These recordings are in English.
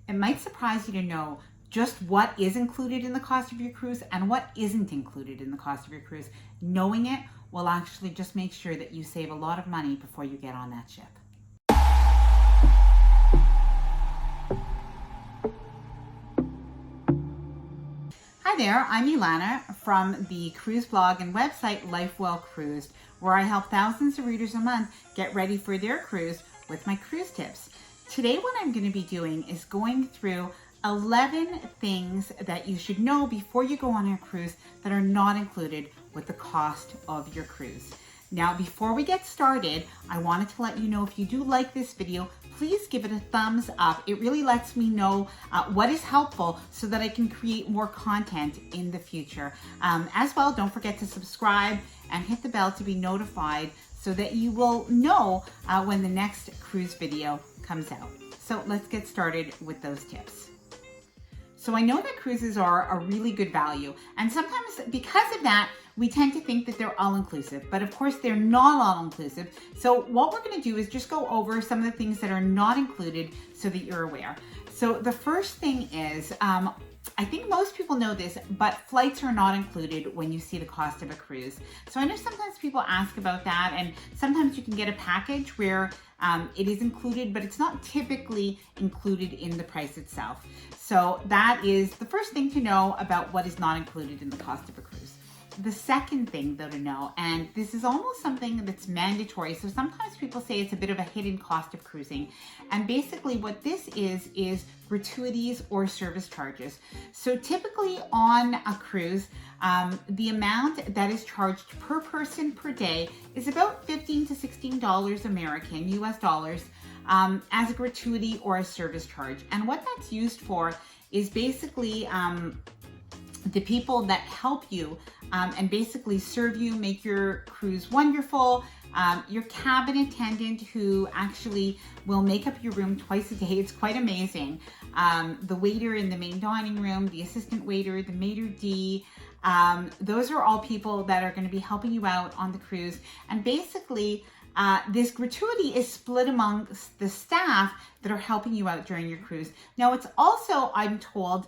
It might surprise you to know just what is included in the cost of your cruise and what isn't included in the cost of your cruise. Knowing it will actually just make sure that you save a lot of money before you get on that ship. Hi there, I'm Ilana from the cruise blog and website Life Well Cruised, where I help thousands of readers a month get ready for their cruise with my cruise tips. Today what I'm going to be doing is going through 11 things that you should know before you go on your cruise that are not included with the cost of your cruise. Now, before we get started, I wanted to let you know if you do like this video, please give it a thumbs up. It really lets me know what is helpful so that I can create more content in the future. As well, don't forget to subscribe and hit the bell to be notified so that you will know when the next cruise video comes out. So let's get started with those tips. So I know that cruises are a really good value, and sometimes because of that, we tend to think that they're all-inclusive, but of course they're not all-inclusive. So what we're going to do is just go over some of the things that are not included so that you're aware. So the first thing is, I think most people know this, but flights are not included when you see the cost of a cruise. So I know sometimes people ask about that, and sometimes you can get a package where it is included, but it's not typically included in the price itself. So that is the first thing to know about what is not included in the cost of a cruise. The second thing though to know, and this is almost something that's mandatory, so sometimes people say it's a bit of a hidden cost of cruising, and basically what this is gratuities or service charges. So typically on a cruise, the amount that is charged per person per day is about $15 to $16 American, US dollars, as a gratuity or a service charge. And what that's used for is basically the people that help you and basically serve you, make your cruise wonderful, your cabin attendant who actually will make up your room twice a day. It's quite amazing. The waiter in the main dining room, the assistant waiter, the maitre d', those are all people that are going to be helping you out on the cruise. And basically, this gratuity is split amongst the staff that are helping you out during your cruise. Now, it's also, I'm told,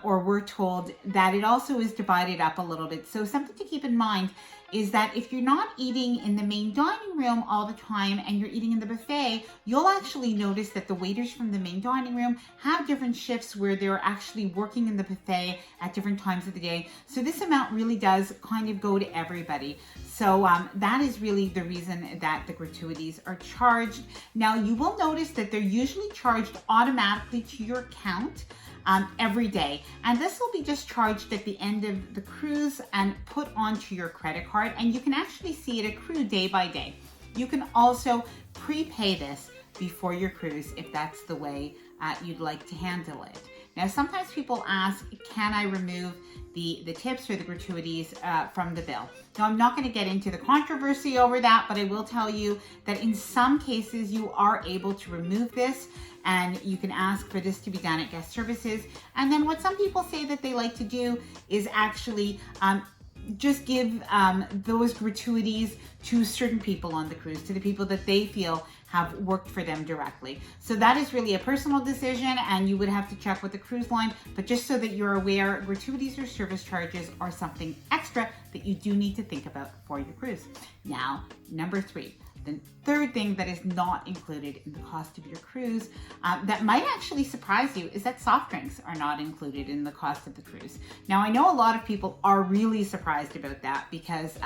or we're told, that it also is divided up a little bit. So something to keep in mind is that if you're not eating in the main dining room all the time and you're eating in the buffet, you'll actually notice that the waiters from the main dining room have different shifts where they're actually working in the buffet at different times of the day. So this amount really does kind of go to everybody. So that is really the reason that the gratuities are charged. Now, you will notice that they're usually charged automatically to your account every day. And this will be just charged at the end of the cruise and put onto your credit card. And you can actually see it accrue day by day. You can also prepay this before your cruise if that's the way you'd like to handle it. Now, sometimes people ask, can I remove the tips or the gratuities from the bill? Now, I'm not going to get into the controversy over that, but I will tell you that in some cases you are able to remove this, and you can ask for this to be done at guest services. And then what some people say that they like to do is actually just give those gratuities to certain people on the cruise, to the people that they feel have worked for them directly. So that is really a personal decision, and you would have to check with the cruise line, but just so that you're aware, gratuities or service charges are something extra that you do need to think about for your cruise. Now, number 3. The third thing that is not included in the cost of your cruise that might actually surprise you is that soft drinks are not included in the cost of the cruise. Now, I know a lot of people are really surprised about that because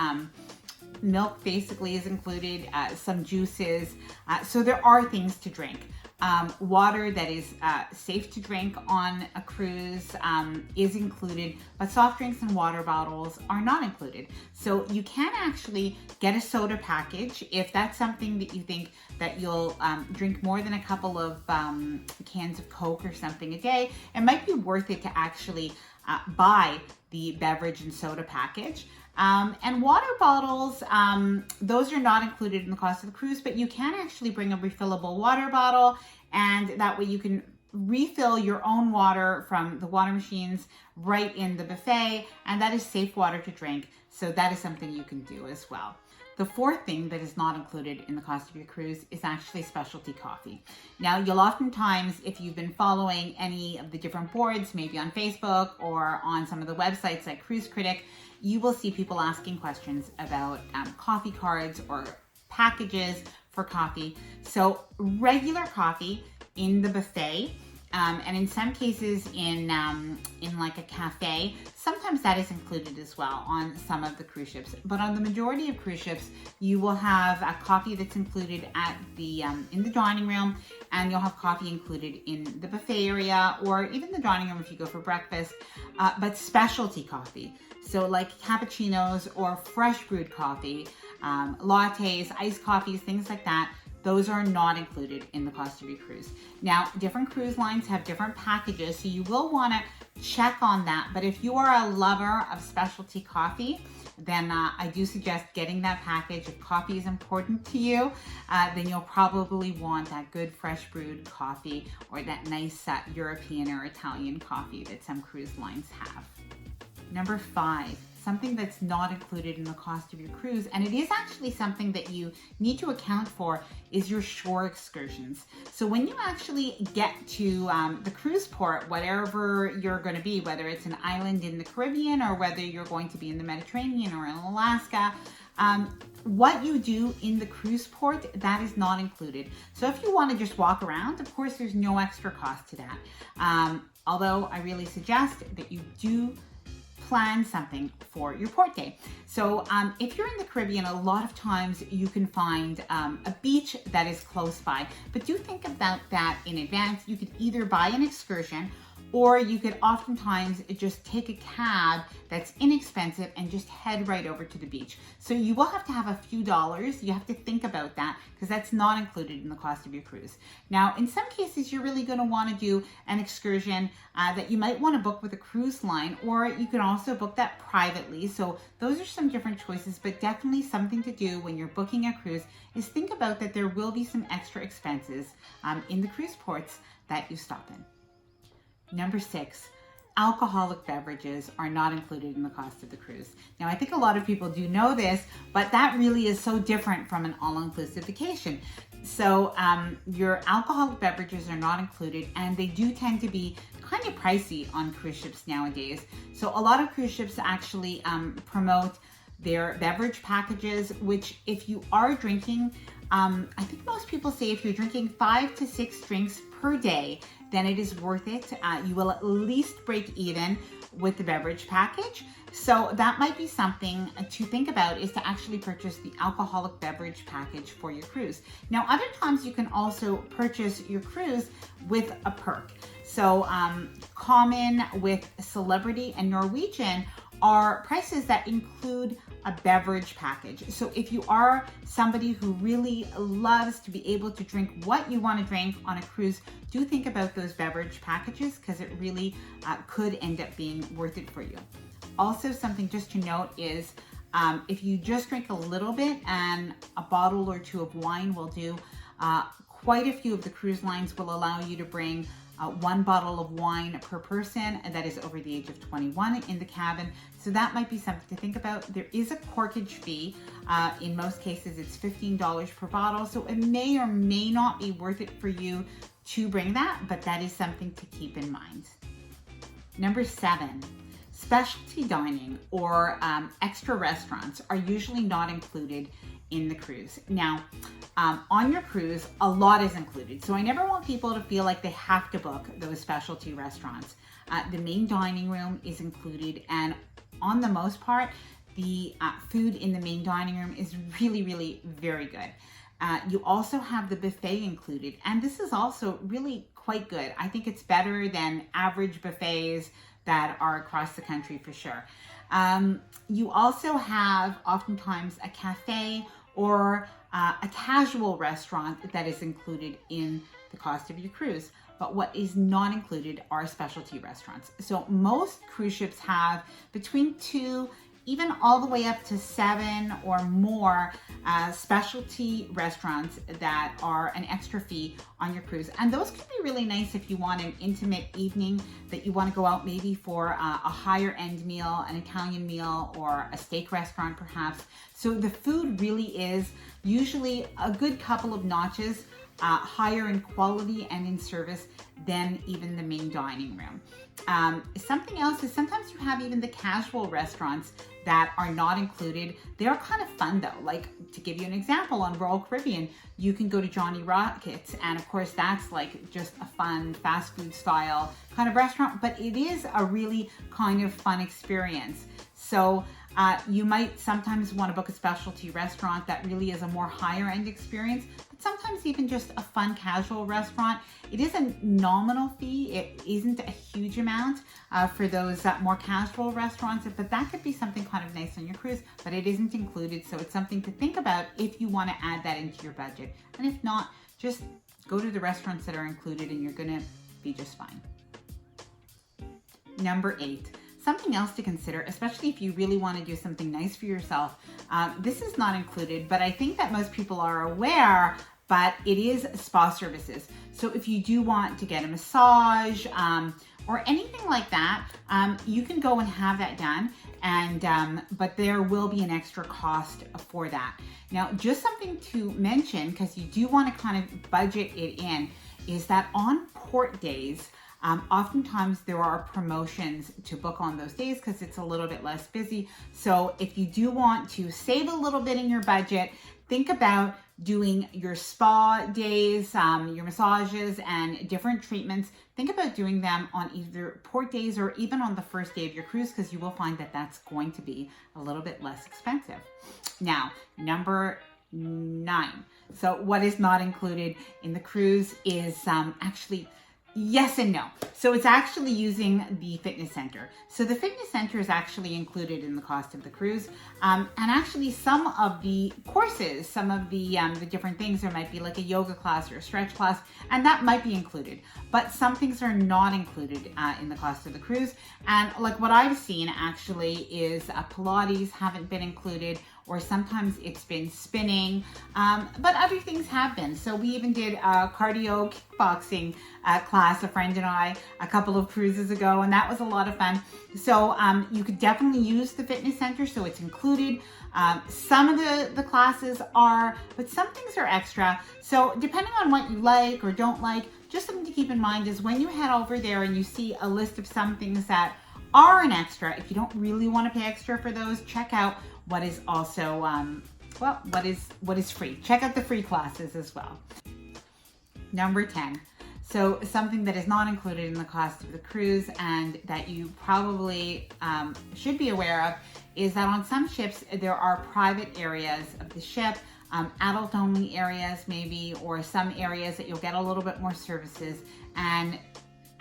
milk basically is included, some juices, so there are things to drink. Water that is safe to drink on a cruise is included, but soft drinks and water bottles are not included. So you can actually get a soda package if that's something that you think that you'll drink more than a couple of cans of Coke or something a day. It might be worth it to actually buy the beverage and soda package. And water bottles, those are not included in the cost of the cruise, but you can actually bring a refillable water bottle, and that way you can refill your own water from the water machines right in the buffet, and that is safe water to drink. So that is something you can do as well. The fourth thing that is not included in the cost of your cruise is actually specialty coffee. Now, you'll oftentimes, if you've been following any of the different boards, maybe on Facebook or on some of the websites like Cruise Critic, you will see people asking questions about coffee cards or packages for coffee. So regular coffee in the buffet, and in some cases in like a cafe, sometimes that is included as well on some of the cruise ships. But on the majority of cruise ships, you will have a coffee that's included at the in the dining room, and you'll have coffee included in the buffet area or even the dining room if you go for breakfast. But specialty coffee, so like cappuccinos or fresh brewed coffee, lattes, iced coffees, things like that, those are not included in the cost of your cruise. Now, different cruise lines have different packages, so you will want to check on that. But if you are a lover of specialty coffee, then I do suggest getting that package. If coffee is important to you, then you'll probably want that good fresh brewed coffee or that nice European or Italian coffee that some cruise lines have. Number 5, something that's not included in the cost of your cruise, and it is actually something that you need to account for, is your shore excursions. So when you actually get to the cruise port, whatever you're going to be, whether it's an island in the Caribbean or whether you're going to be in the Mediterranean or in Alaska, what you do in the cruise port, that is not included. So if you want to just walk around, of course, there's no extra cost to that. Although I really suggest that you do plan something for your port day. So if you're in the Caribbean, a lot of times you can find a beach that is close by, but do think about that in advance. You could either buy an excursion, or you could oftentimes just take a cab that's inexpensive and just head right over to the beach. So you will have to have a few dollars. You have to think about that because that's not included in the cost of your cruise. Now, in some cases, you're really going to want to do an excursion that you might want to book with a cruise line, or you can also book that privately. So those are some different choices, but definitely something to do when you're booking a cruise is think about that there will be some extra expenses in the cruise ports that you stop in. Number 6, alcoholic beverages are not included in the cost of the cruise. Now, I think a lot of people do know this, but that really is so different from an all-inclusive vacation. So your alcoholic beverages are not included, and they do tend to be kind of pricey on cruise ships nowadays. So a lot of cruise ships actually promote their beverage packages, which if you are drinking, I think most people say if you're drinking 5 to 6 drinks per day, then it is worth it. You will at least break even with the beverage package. So that might be something to think about, is to actually purchase the alcoholic beverage package for your cruise. Now, other times you can also purchase your cruise with a perk. So Common, with Celebrity, and Norwegian are prices that include a beverage package. So if you are somebody who really loves to be able to drink what you want to drink on a cruise, do think about those beverage packages because it really could end up being worth it for you. Also, something just to note is if you just drink a little bit, and a bottle or two of wine will do, quite a few of the cruise lines will allow you to bring 1 bottle of wine per person that is over the age of 21 in the cabin. So that might be something to think about. There is a corkage fee. In most cases, it's $15 per bottle. So it may or may not be worth it for you to bring that, but that is something to keep in mind. Number 7, specialty dining or extra restaurants are usually not included in the cruise. Now, on your cruise, a lot is included. So I never want people to feel like they have to book those specialty restaurants. The main dining room is included, and on the most part, the food in the main dining room is really, really very good. You also have the buffet included, and this is also really quite good. I think it's better than average buffets that are across the country for sure. You also have oftentimes a cafe or a casual restaurant that is included in the cost of your cruise. But what is not included are specialty restaurants. So most cruise ships have between 2 even all the way up to 7 or more specialty restaurants that are an extra fee on your cruise. And those could be really nice if you want an intimate evening that you want to go out maybe for a higher end meal, an Italian meal, or a steak restaurant perhaps. So the food really is usually a good couple of notches higher in quality and in service than even the main dining room. Something else is sometimes you have even the casual restaurants that are not included. They're kind of fun though. Like, to give you an example, on Royal Caribbean, you can go to Johnny Rockets, and of course that's like just a fun fast food style kind of restaurant, but it is a really kind of fun experience. So you might sometimes want to book a specialty restaurant that really is a more higher end experience, but sometimes even just a fun casual restaurant. It is a nominal fee. It isn't a huge amount for those more casual restaurants, but that could be something kind of nice on your cruise, but it isn't included. So it's something to think about if you want to add that into your budget. And if not, just go to the restaurants that are included and you're going to be just fine. Number 8. Something else to consider, especially if you really want to do something nice for yourself. This is not included, but I think that most people are aware, but it is spa services. So if you do want to get a massage or anything like that, you can go and have that done. And but there will be an extra cost for that. Now, just something to mention, because you do want to kind of budget it in, is that on port days, oftentimes there are promotions to book on those days because it's a little bit less busy. So if you do want to save a little bit in your budget, think about doing your spa days, your massages and different treatments. Think about doing them on either port days or even on the first day of your cruise, because you will find that that's going to be a little bit less expensive. Now, number 9. So what is not included in the cruise is actually yes and no. So it's actually using the fitness center. So the fitness center is actually included in the cost of the cruise. And actually some of the courses, some of the different things, there might be like a yoga class or a stretch class, and that might be included. But some things are not included in the cost of the cruise. And like what I've seen actually is Pilates haven't been included, or sometimes it's been spinning, but other things have been. So we even did a cardio kickboxing class, a friend and I, a couple of cruises ago, and that was a lot of fun. So you could definitely use the fitness center, so it's included. Some of the classes are, but some things are extra. So depending on what you like or don't like, just something to keep in mind is when you head over there and you see a list of some things that are an extra, if you don't really want to pay extra for those, check out what is also, what is free. Check out the free classes as well. Number 10. So something that is not included in the cost of the cruise and that you probably should be aware of is that on some ships, there are private areas of the ship, adult only areas maybe, or some areas that you'll get a little bit more services, and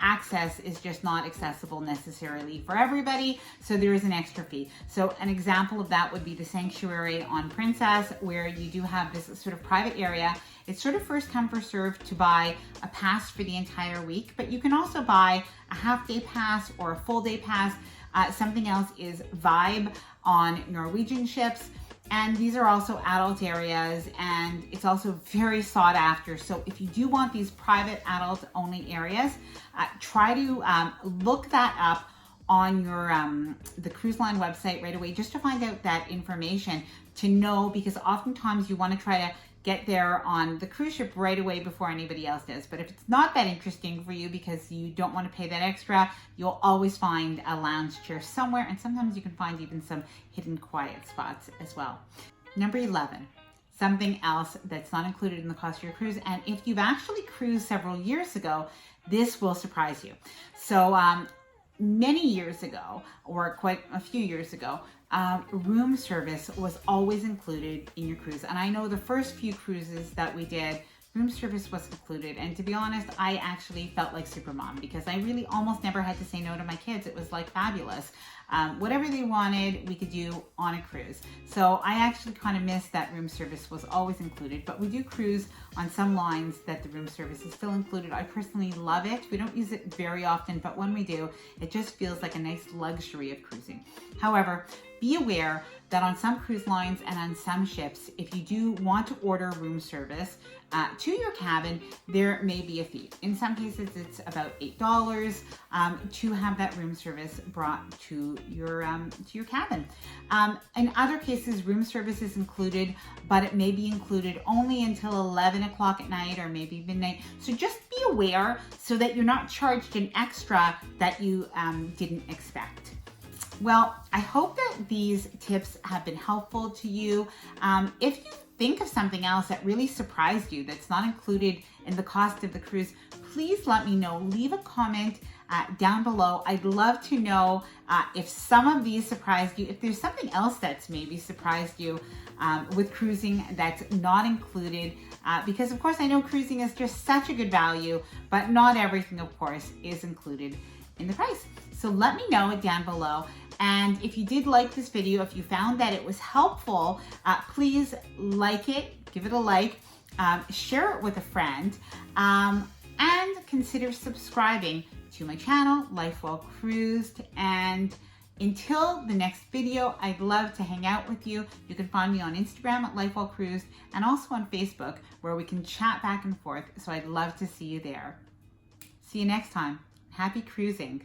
access is just not accessible necessarily for everybody, so there is an extra fee. So an example of that would be the sanctuary on Princess, where you do have this sort of private area. It's sort of first come, first served to buy a pass for the entire week, but you can also buy a half-day pass or a full-day pass. Something else is Vibe on Norwegian ships. And these are also adult areas, and it's also very sought after. So if you do want these private adult only areas, try to look that up on your the cruise line website right away, just to find out that information, to know, because oftentimes you want to try to get there on the cruise ship right away before anybody else does. But if it's not that interesting for you because you don't want to pay that extra, you'll always find a lounge chair somewhere, and sometimes you can find even some hidden quiet spots as well. Number 11, something else that's not included in the cost of your cruise, and if you've actually cruised several years ago, this will surprise you. So many years ago, or quite a few years ago, room service was always included in your cruise. And I know the first few cruises that we did, room service was included. And to be honest, I actually felt like Supermom, because I really almost never had to say no to my kids. It was like fabulous. Whatever they wanted, we could do on a cruise. So I actually kind of missed that room service was always included, but we do cruise on some lines that the room service is still included. I personally love it. We don't use it very often, but when we do, it just feels like a nice luxury of cruising. However, be aware that on some cruise lines and on some ships, if you do want to order room service to your cabin, there may be a fee. In some cases, it's about $8 to have that room service brought to your cabin. In other cases, room service is included, but it may be included only until 11 o'clock at night or maybe midnight. So just be aware so that you're not charged an extra that you didn't expect. Well, I hope that these tips have been helpful to you. If you think of something else that really surprised you that's not included in the cost of the cruise, please let me know. Leave a comment down below. I'd love to know if some of these surprised you, if there's something else that's maybe surprised you with cruising that's not included, because of course I know cruising is just such a good value, but not everything, of course, is included in the price. So let me know down below. And if you did like this video, if you found that it was helpful, please like it, give it a like, share it with a friend, and consider subscribing to my channel, Life Well Cruised. And until the next video, I'd love to hang out with you. You can find me on Instagram at Life Well Cruised and also on Facebook where we can chat back and forth. So I'd love to see you there. See you next time. Happy cruising.